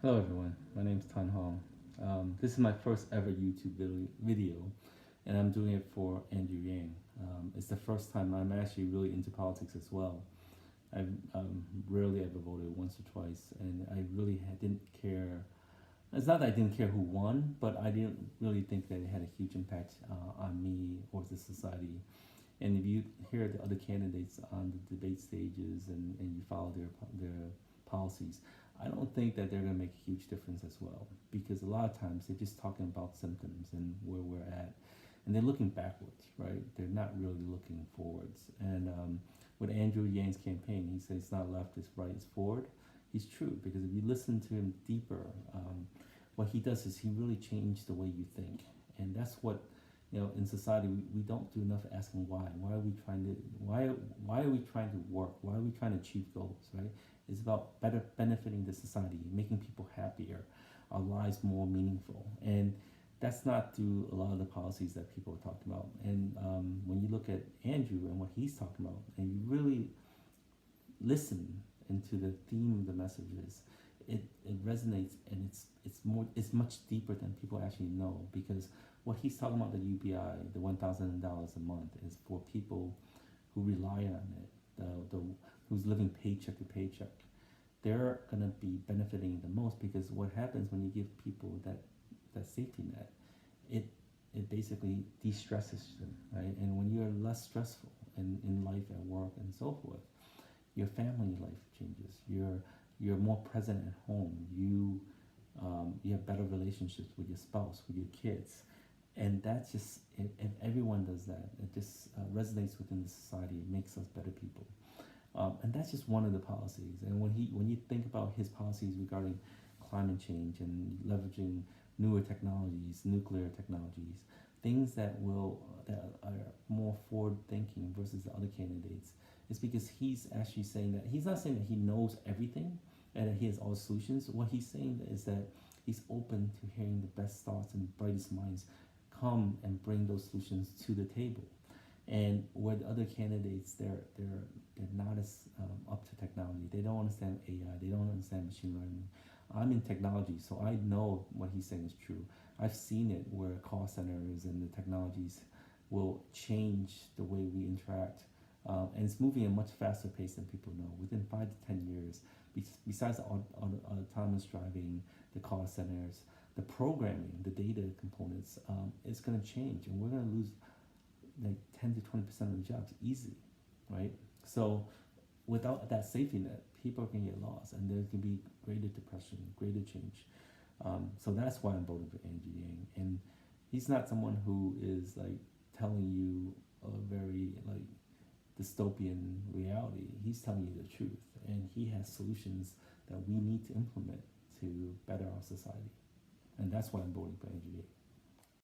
Hello everyone, my name is Tan Hong. This is my first ever YouTube video, and I'm doing it for Andrew Yang. It's the first time I'm actually really into politics as well. I've rarely ever voted once or twice, and I really didn't care. It's not that I didn't care who won, but I didn't really think that it had a huge impact on me or the society. And if you hear the other candidates on the debate stages and you follow their policies, I don't think that they're going to make a huge difference as well, because a lot of times they're just talking about symptoms and where we're at, and they're looking backwards, right? They're not really looking forwards. And with Andrew Yang's campaign, he says it's not left, it's right, it's forward. He's true, because if you listen to him deeper, what he does is he really changed the way you think, and that's what, in society we don't do enough asking why are we trying to why are we trying to work, why are we trying to achieve goals, right? It's about better benefiting the society, making people happier, our lives more meaningful, and that's not through a lot of the policies that people are talking about. And when you look at Andrew and what he's talking about, and you really listen into the theme of the messages, it resonates, and it's much deeper than people actually know, because what he's talking about, the UBI, the $1,000 a month, is for people who rely on it, the who's living paycheck to paycheck. They're gonna be benefiting the most, because what happens when you give people that safety net, it it basically de-stresses them, right? And when you're less stressful in life, at work, and so forth, your family life changes. You're more present at home. You have better relationships with your spouse, with your kids, and that's just, if everyone does that, it just resonates within the society. It makes us better people. And that's just one of the policies. And when you think about his policies regarding climate change and leveraging newer technologies, nuclear technologies, things that are more forward thinking versus the other candidates, it's because he's actually saying that he's not saying that he knows everything and that he has all the solutions. What he's saying is that he's open to hearing the best thoughts and brightest minds come and bring those solutions to the table. And with other candidates, they're not as up to technology. They don't understand AI. They don't understand machine learning. I'm in technology, so I know what he's saying is true. I've seen it where call centers and the technologies will change the way we interact, and it's moving at a much faster pace than people know. Within 5 to 10 years, besides autonomous driving, the call centers, the programming, the data components, it's going to change, and we're going to lose like 10 to 20% of the jobs easily, right? So without that safety net, people can get lost, and there can be greater depression, greater change. So that's why I'm voting for Andrew Yang, and he's not someone who is like telling you a very like dystopian reality. He's telling you the truth, and he has solutions that we need to implement to better our society, and that's why I'm voting for Andrew Yang.